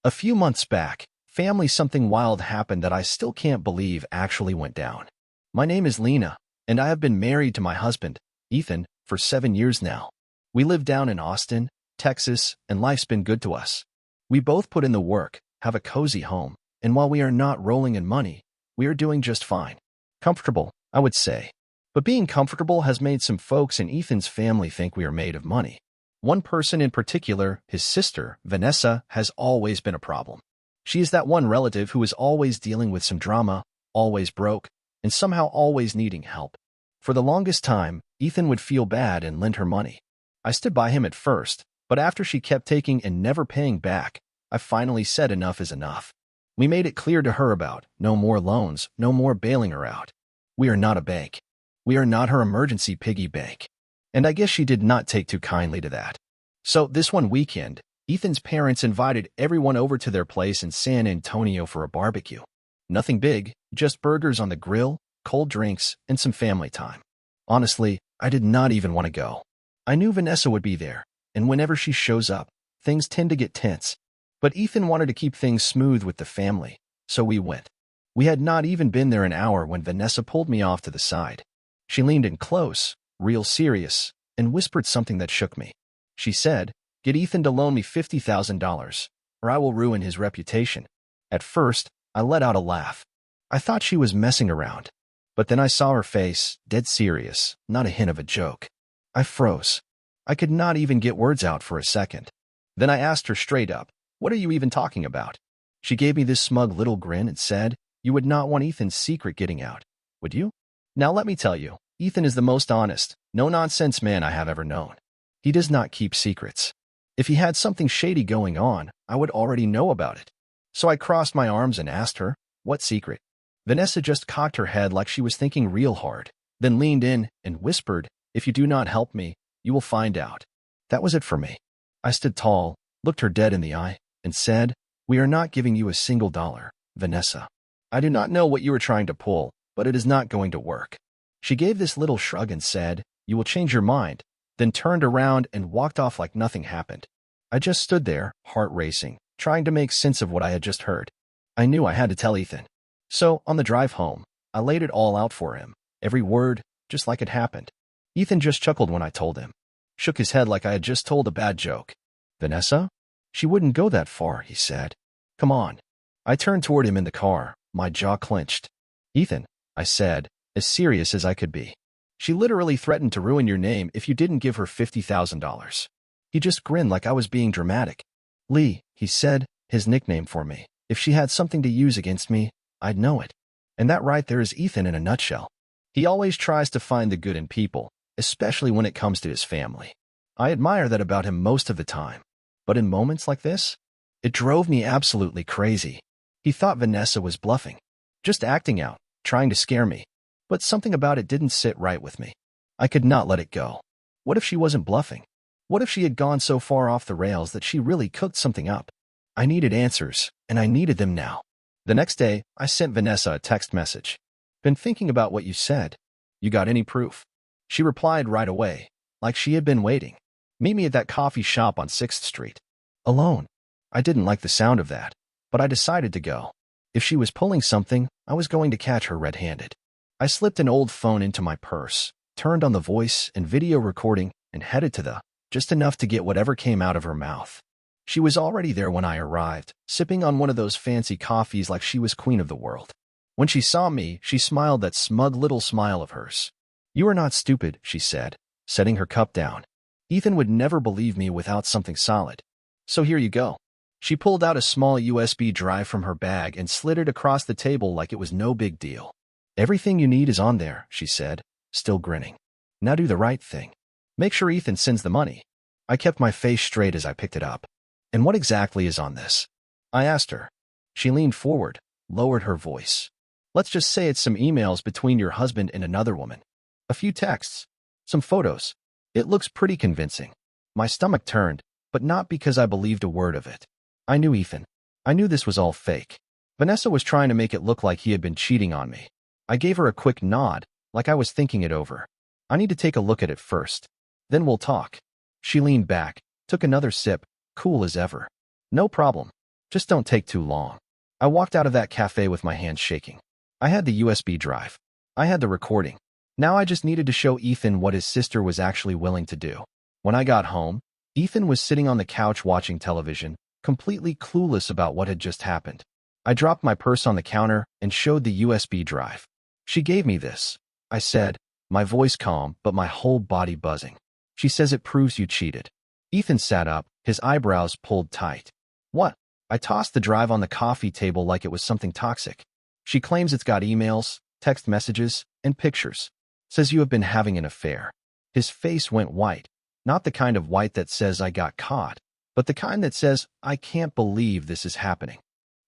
A few months back, family something wild happened that I still can't believe actually went down. My name is Lena, and I have been married to my husband, Ethan, for 7 years now. We live down in Austin, Texas, and life's been good to us. We both put in the work, have a cozy home, and while we are not rolling in money, we are doing just fine. Comfortable, I would say. But being comfortable has made some folks in Ethan's family think we are made of money. One person in particular, his sister, Vanessa, has always been a problem. She is that one relative who is always dealing with some drama, always broke, and somehow always needing help. For the longest time, Ethan would feel bad and lend her money. I stood by him at first, but after she kept taking and never paying back, I finally said enough is enough. We made it clear to her about no more loans, no more bailing her out. We are not a bank. We are not her emergency piggy bank. And I guess she did not take too kindly to that. So this one weekend, Ethan's parents invited everyone over to their place in San Antonio for a barbecue. Nothing big, just burgers on the grill, cold drinks, and some family time. Honestly, I did not even want to go. I knew Vanessa would be there, and whenever she shows up, things tend to get tense. But Ethan wanted to keep things smooth with the family, so we went. We had not even been there an hour when Vanessa pulled me off to the side. She leaned in close, real serious, and whispered something that shook me. She said, "Get Ethan to loan me $50,000, or I will ruin his reputation." At first, I let out a laugh. I thought she was messing around. But then I saw her face, dead serious, not a hint of a joke. I froze. I could not even get words out for a second. Then I asked her straight up, "What are you even talking about?" She gave me this smug little grin and said, "You would not want Ethan's secret getting out, would you?" Now let me tell you, Ethan is the most honest, no-nonsense man I have ever known. He does not keep secrets. If he had something shady going on, I would already know about it. So I crossed my arms and asked her, "What secret?" Vanessa just cocked her head like she was thinking real hard, then leaned in and whispered, "If you do not help me, you will find out." That was it for me. I stood tall, looked her dead in the eye, and said, "We are not giving you a single dollar, Vanessa. I do not know what you are trying to pull, but it is not going to work." She gave this little shrug and said, "You will change your mind," then turned around and walked off like nothing happened. I just stood there, heart racing, trying to make sense of what I had just heard. I knew I had to tell Ethan. So, on the drive home, I laid it all out for him, every word, just like it happened. Ethan just chuckled when I told him, shook his head like I had just told a bad joke. "Vanessa? She wouldn't go that far," he said. "Come on." I turned toward him in the car, my jaw clenched. "Ethan," I said, as serious as I could be. "She literally threatened to ruin your name if you didn't give her $50,000. He just grinned like I was being dramatic. "Lee," he said, his nickname for me. "If she had something to use against me, I'd know it." And that right there is Ethan in a nutshell. He always tries to find the good in people, especially when it comes to his family. I admire that about him most of the time. But in moments like this, it drove me absolutely crazy. He thought Vanessa was bluffing, just acting out, trying to scare me. But something about it didn't sit right with me. I could not let it go. What if she wasn't bluffing? What if she had gone so far off the rails that she really cooked something up? I needed answers, and I needed them now. The next day, I sent Vanessa a text message. "Been thinking about what you said. You got any proof?" She replied right away, like she had been waiting. "Meet me at that coffee shop on 6th Street. Alone." I didn't like the sound of that, but I decided to go. If she was pulling something, I was going to catch her red-handed. I slipped an old phone into my purse, turned on the voice and video recording, and headed to the, just enough to get whatever came out of her mouth. She was already there when I arrived, sipping on one of those fancy coffees like she was queen of the world. When she saw me, she smiled that smug little smile of hers. "You are not stupid," she said, setting her cup down. "Ethan would never believe me without something solid. So here you go." She pulled out a small USB drive from her bag and slid it across the table like it was no big deal. "Everything you need is on there," she said, still grinning. "Now do the right thing. Make sure Ethan sends the money." I kept my face straight as I picked it up. "And what exactly is on this?" I asked her. She leaned forward, lowered her voice. "Let's just say it's some emails between your husband and another woman. A few texts. Some photos. It looks pretty convincing." My stomach turned, but not because I believed a word of it. I knew Ethan. I knew this was all fake. Vanessa was trying to make it look like he had been cheating on me. I gave her a quick nod, like I was thinking it over. "I need to take a look at it first. Then we'll talk." She leaned back, took another sip, cool as ever. "No problem. Just don't take too long. I walked out of that cafe with my hands shaking. I had the USB drive. I had the recording. Now I just needed to show Ethan what his sister was actually willing to do. When I got home, Ethan was sitting on the couch watching television, completely clueless about what had just happened. I dropped my purse on the counter and showed the USB drive. She gave me this, I said, my voice calm but my whole body buzzing. She says it proves you cheated. Ethan sat up, his eyebrows pulled tight. What? I tossed the drive on the coffee table like it was something toxic. She claims it's got emails, text messages, and pictures. Says you have been having an affair. His face went white. Not the kind of white that says I got caught, but the kind that says I can't believe this is happening.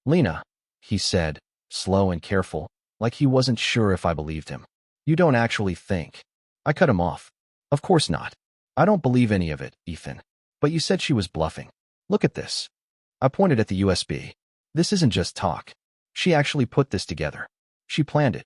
Lena, he said, slow and careful, like he wasn't sure if I believed him. You don't actually think. I cut him off. Of course not. I don't believe any of it, Ethan. But you said she was bluffing. Look at this. I pointed at the USB. This isn't just talk. She actually put this together. She planned it.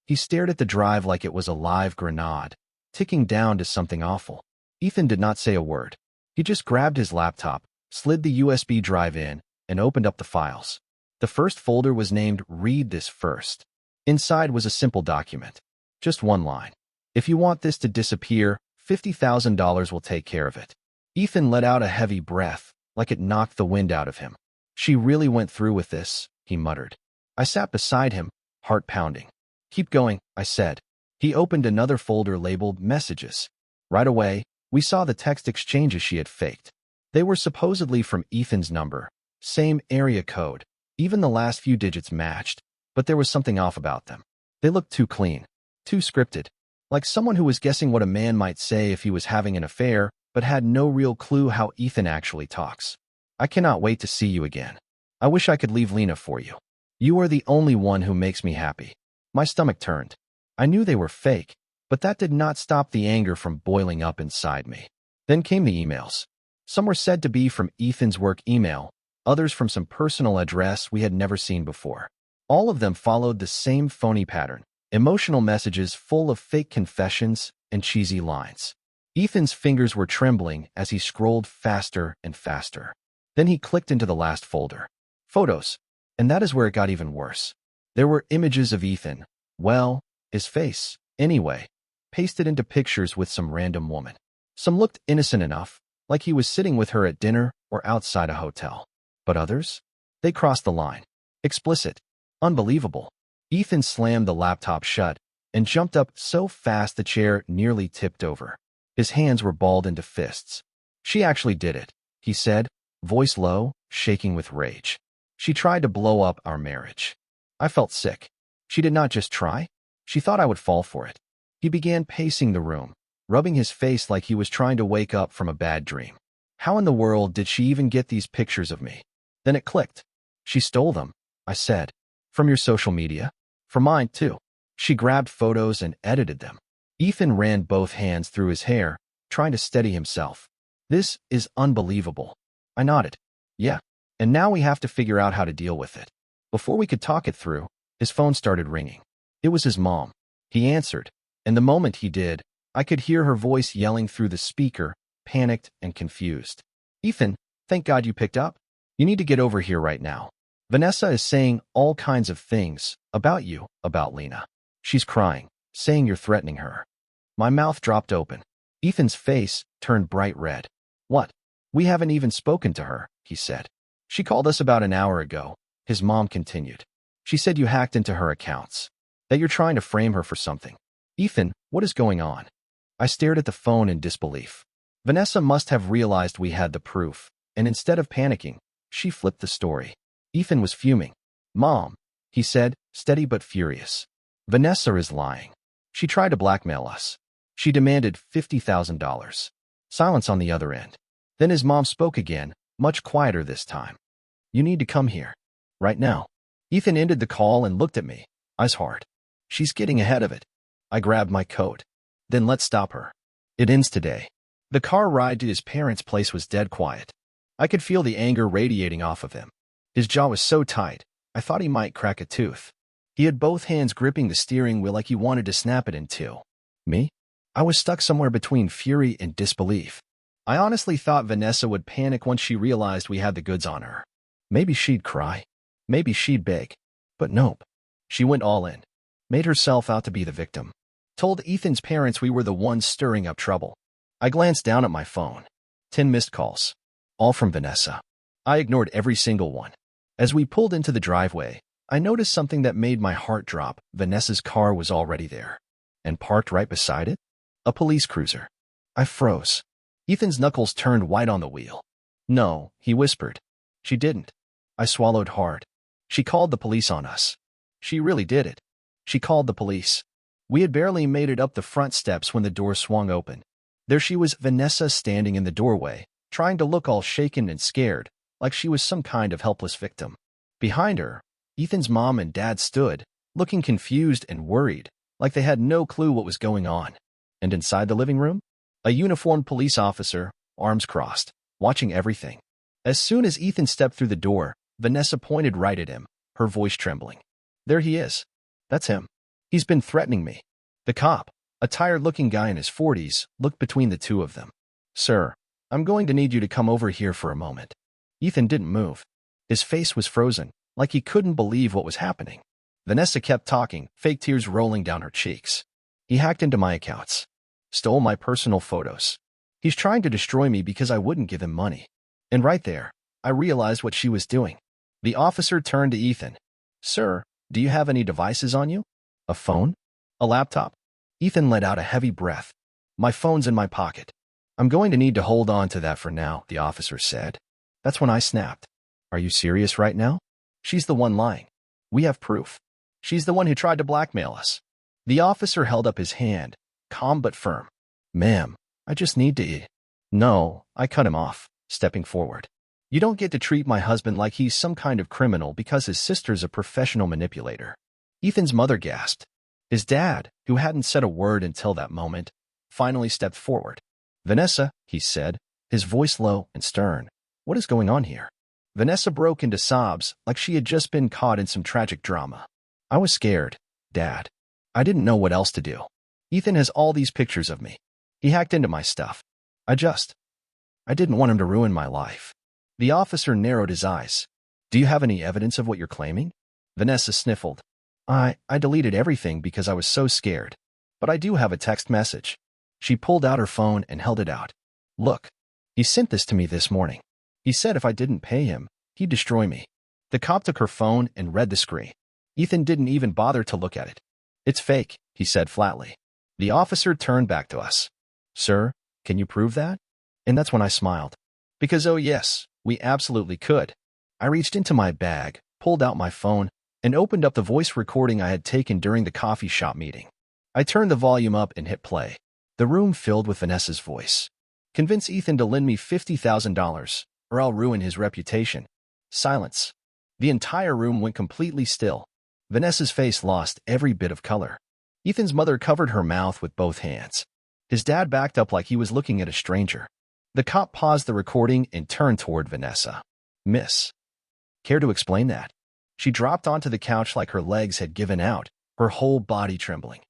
He stared at the drive like it was a live grenade, ticking down to something awful. Ethan did not say a word. He just grabbed his laptop, slid the USB drive in, and opened up the files. The first folder was named Read This First. Inside was a simple document. Just one line. If you want this to disappear, $50,000 will take care of it. Ethan let out a heavy breath, like it knocked the wind out of him. She really went through with this, he muttered. I sat beside him, heart pounding. Keep going, I said. He opened another folder labeled Messages. Right away, we saw the text exchanges she had faked. They were supposedly from Ethan's number, same area code. Even the last few digits matched, but there was something off about them. They looked too clean, too scripted, like someone who was guessing what a man might say if he was having an affair, but had no real clue how Ethan actually talks. I cannot wait to see you again. I wish I could leave Lena for you. You are the only one who makes me happy. My stomach turned. I knew they were fake, but that did not stop the anger from boiling up inside me. Then came the emails. Some were said to be from Ethan's work email, others from some personal address we had never seen before. All of them followed the same phony pattern, emotional messages full of fake confessions and cheesy lines. Ethan's fingers were trembling as he scrolled faster and faster. Then he clicked into the last folder. Photos. And that is where it got even worse. There were images of Ethan, well, his face, anyway, pasted into pictures with some random woman. Some looked innocent enough, like he was sitting with her at dinner or outside a hotel. But others? They crossed the line. Explicit. Unbelievable. Ethan slammed the laptop shut and jumped up so fast the chair nearly tipped over. His hands were balled into fists. She actually did it, he said, voice low, shaking with rage. She tried to blow up our marriage. I felt sick. She did not just try. She thought I would fall for it. He began pacing the room, rubbing his face like he was trying to wake up from a bad dream. How in the world did she even get these pictures of me? Then it clicked. She stole them, I said. From your social media? From mine, too. She grabbed photos and edited them. Ethan ran both hands through his hair, trying to steady himself. This is unbelievable. I nodded. Yeah. And now we have to figure out how to deal with it. Before we could talk it through, his phone started ringing. It was his mom. He answered, and the moment he did, I could hear her voice yelling through the speaker, panicked and confused. Ethan, thank God you picked up. You need to get over here right now. Vanessa is saying all kinds of things about you, about Lena. She's crying, saying you're threatening her. My mouth dropped open. Ethan's face turned bright red. What? We haven't even spoken to her, he said. She called us about an hour ago, his mom continued. She said you hacked into her accounts, that you're trying to frame her for something. Ethan, what is going on? I stared at the phone in disbelief. Vanessa must have realized we had the proof, and instead of panicking, she flipped the story. Ethan was fuming. Mom, he said, steady but furious. Vanessa is lying. She tried to blackmail us. She demanded $50,000. Silence on the other end. Then his mom spoke again, much quieter this time. You need to come here. Right now. Ethan ended the call and looked at me, eyes hard. She's getting ahead of it. I grabbed my coat. Then let's stop her. It ends today. The car ride to his parents' place was dead quiet. I could feel the anger radiating off of him. His jaw was so tight, I thought he might crack a tooth. He had both hands gripping the steering wheel like he wanted to snap it in two. Me? I was stuck somewhere between fury and disbelief. I honestly thought Vanessa would panic once she realized we had the goods on her. Maybe she'd cry. Maybe she'd beg. But nope. She went all in. Made herself out to be the victim. Told Ethan's parents we were the ones stirring up trouble. I glanced down at my phone. 10 missed calls. All from Vanessa. I ignored every single one. As we pulled into the driveway, I noticed something that made my heart drop. Vanessa's car was already there. And parked right beside it? A police cruiser. I froze. Ethan's knuckles turned white on the wheel. No, he whispered. She didn't. I swallowed hard. She called the police on us. She really did it. She called the police. We had barely made it up the front steps when the door swung open. There she was, Vanessa, standing in the doorway, trying to look all shaken and scared, like she was some kind of helpless victim. Behind her, Ethan's mom and dad stood, looking confused and worried, like they had no clue what was going on. And inside the living room, a uniformed police officer, arms crossed, watching everything. As soon as Ethan stepped through the door, Vanessa pointed right at him, her voice trembling. There he is. That's him. He's been threatening me. The cop, a tired-looking guy in his 40s, looked between the two of them. Sir, I'm going to need you to come over here for a moment. Ethan didn't move. His face was frozen, like he couldn't believe what was happening. Vanessa kept talking, fake tears rolling down her cheeks. He hacked into my accounts. Stole my personal photos. He's trying to destroy me because I wouldn't give him money. And right there, I realized what she was doing. The officer turned to Ethan. Sir, do you have any devices on you? A phone? A laptop? Ethan let out a heavy breath. My phone's in my pocket. I'm going to need to hold on to that for now, the officer said. That's when I snapped. Are you serious right now? She's the one lying. We have proof. She's the one who tried to blackmail us. The officer held up his hand, calm but firm. Ma'am, I just need to eat. No, I cut him off, stepping forward. You don't get to treat my husband like he's some kind of criminal because his sister's a professional manipulator. Ethan's mother gasped. His dad, who hadn't said a word until that moment, finally stepped forward. Vanessa, he said, his voice low and stern. What is going on here? Vanessa broke into sobs like she had just been caught in some tragic drama. I was scared, Dad. I didn't know what else to do. Ethan has all these pictures of me. He hacked into my stuff. I didn't want him to ruin my life. The officer narrowed his eyes. Do you have any evidence of what you're claiming? Vanessa sniffled. I deleted everything because I was so scared. But I do have a text message. She pulled out her phone and held it out. Look, he sent this to me this morning. He said if I didn't pay him, he'd destroy me. The cop took her phone and read the screen. Ethan didn't even bother to look at it. It's fake, he said flatly. The officer turned back to us. Sir, can you prove that? And that's when I smiled. Because oh yes, we absolutely could. I reached into my bag, pulled out my phone, and opened up the voice recording I had taken during the coffee shop meeting. I turned the volume up and hit play. The room filled with Vanessa's voice. Convince Ethan to lend me $50,000, or I'll ruin his reputation. Silence. The entire room went completely still. Vanessa's face lost every bit of color. Ethan's mother covered her mouth with both hands. His dad backed up like he was looking at a stranger. The cop paused the recording and turned toward Vanessa. Miss. Care to explain that? She dropped onto the couch like her legs had given out, her whole body trembling.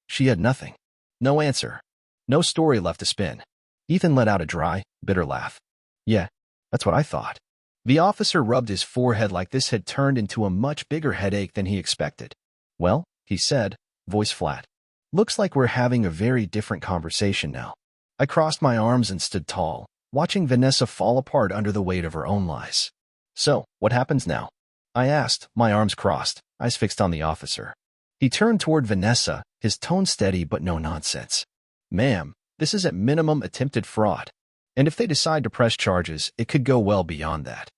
She had nothing. No answer. No story left to spin. Ethan let out a dry, bitter laugh. Yeah, that's what I thought. The officer rubbed his forehead like this had turned into a much bigger headache than he expected. Well, he said, voice flat. Looks like we're having a very different conversation now. I crossed my arms and stood tall, watching Vanessa fall apart under the weight of her own lies. So, what happens now? I asked, my arms crossed, eyes fixed on the officer. He turned toward Vanessa, his tone steady but no nonsense. Ma'am, this is at minimum attempted fraud. And if they decide to press charges, it could go well beyond that.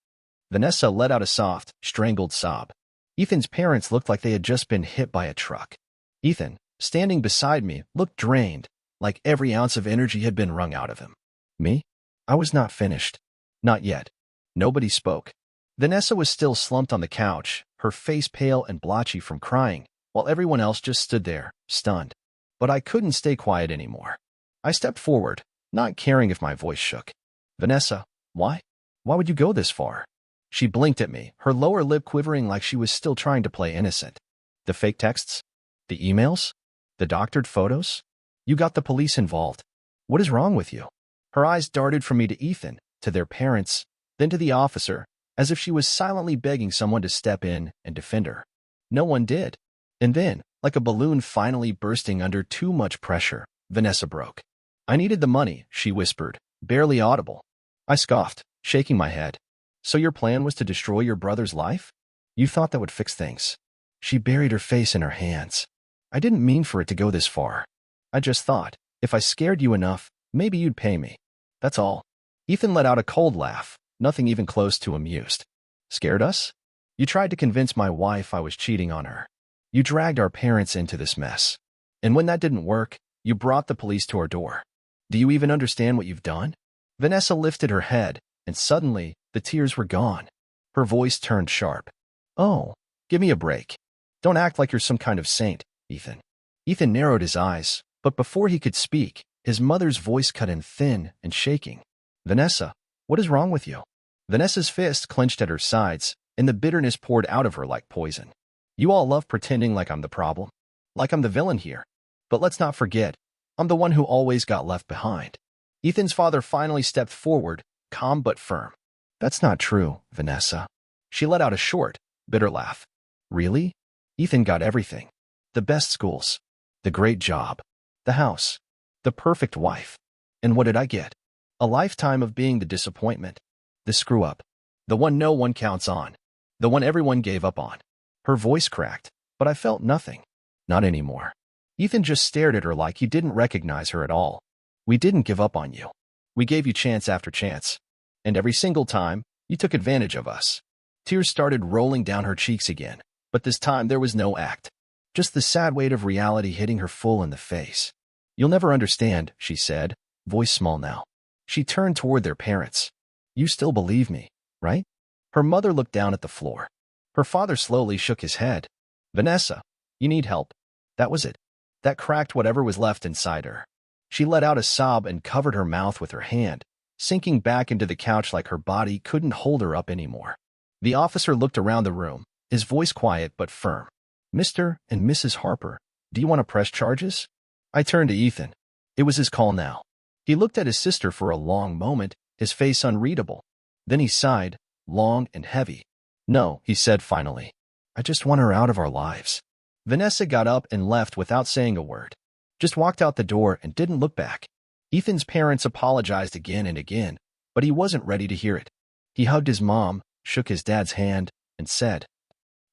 Vanessa let out a soft, strangled sob. Ethan's parents looked like they had just been hit by a truck. Ethan, standing beside me, looked drained, like every ounce of energy had been wrung out of him. Me? I was not finished. Not yet. Nobody spoke. Vanessa was still slumped on the couch, her face pale and blotchy from crying, while everyone else just stood there, stunned. But I couldn't stay quiet anymore. I stepped forward, not caring if my voice shook. Vanessa, why? Why would you go this far? She blinked at me, her lower lip quivering like she was still trying to play innocent. The fake texts? The emails? The doctored photos? You got the police involved. What is wrong with you? Her eyes darted from me to Ethan, to their parents, then to the officer, as if she was silently begging someone to step in and defend her. No one did. And then, like a balloon finally bursting under too much pressure, Vanessa broke. "I needed the money," she whispered, barely audible. I scoffed, shaking my head. "So your plan was to destroy your brother's life? You thought that would fix things?" She buried her face in her hands. "I didn't mean for it to go this far. I just thought, if I scared you enough, maybe you'd pay me. That's all." Ethan let out a cold laugh, nothing even close to amused. "Scared us? You tried to convince my wife I was cheating on her. You dragged our parents into this mess. And when that didn't work, you brought the police to our door. Do you even understand what you've done?" Vanessa lifted her head, and suddenly, the tears were gone. Her voice turned sharp. "Oh, give me a break. Don't act like you're some kind of saint, Ethan." Ethan narrowed his eyes, but before he could speak, his mother's voice cut in thin and shaking. "Vanessa, what is wrong with you?" Vanessa's fist clenched at her sides, and the bitterness poured out of her like poison. "You all love pretending like I'm the problem, like I'm the villain here. But let's not forget, I'm the one who always got left behind." Ethan's father finally stepped forward, calm but firm. "That's not true, Vanessa." She let out a short, bitter laugh. "Really? Ethan got everything. The best schools, the great job, the house, the perfect wife. And what did I get? A lifetime of being the disappointment, the screw-up, the one no one counts on, the one everyone gave up on." Her voice cracked, but I felt nothing. Not anymore. Ethan just stared at her like he didn't recognize her at all. "We didn't give up on you. We gave you chance after chance. And every single time, you took advantage of us." Tears started rolling down her cheeks again, but this time there was no act. Just the sad weight of reality hitting her full in the face. "You'll never understand," she said, voice small now. She turned toward their parents. "You still believe me, right?" Her mother looked down at the floor. Her father slowly shook his head. "Vanessa, you need help." That was it. That cracked whatever was left inside her. She let out a sob and covered her mouth with her hand, sinking back into the couch like her body couldn't hold her up anymore. The officer looked around the room, his voice quiet but firm. "Mr. and Mrs. Harper, do you want to press charges?" I turned to Ethan. It was his call now. He looked at his sister for a long moment, his face unreadable. Then he sighed, long and heavy. "No," he said finally. "I just want her out of our lives." Vanessa got up and left without saying a word. Just walked out the door and didn't look back. Ethan's parents apologized again and again, but he wasn't ready to hear it. He hugged his mom, shook his dad's hand, and said,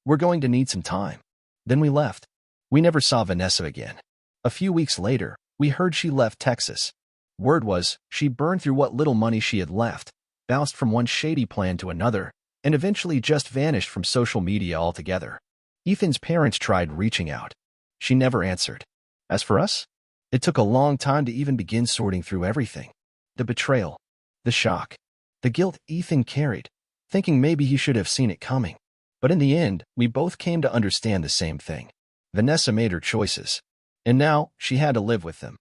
"We're going to need some time." Then we left. We never saw Vanessa again. A few weeks later, we heard she left Texas. Word was, she burned through what little money she had left, bounced from one shady plan to another, and eventually just vanished from social media altogether. Ethan's parents tried reaching out. She never answered. As for us, it took a long time to even begin sorting through everything. The betrayal, the shock, the guilt Ethan carried, thinking maybe he should have seen it coming. But in the end, we both came to understand the same thing. Vanessa made her choices, and now she had to live with them.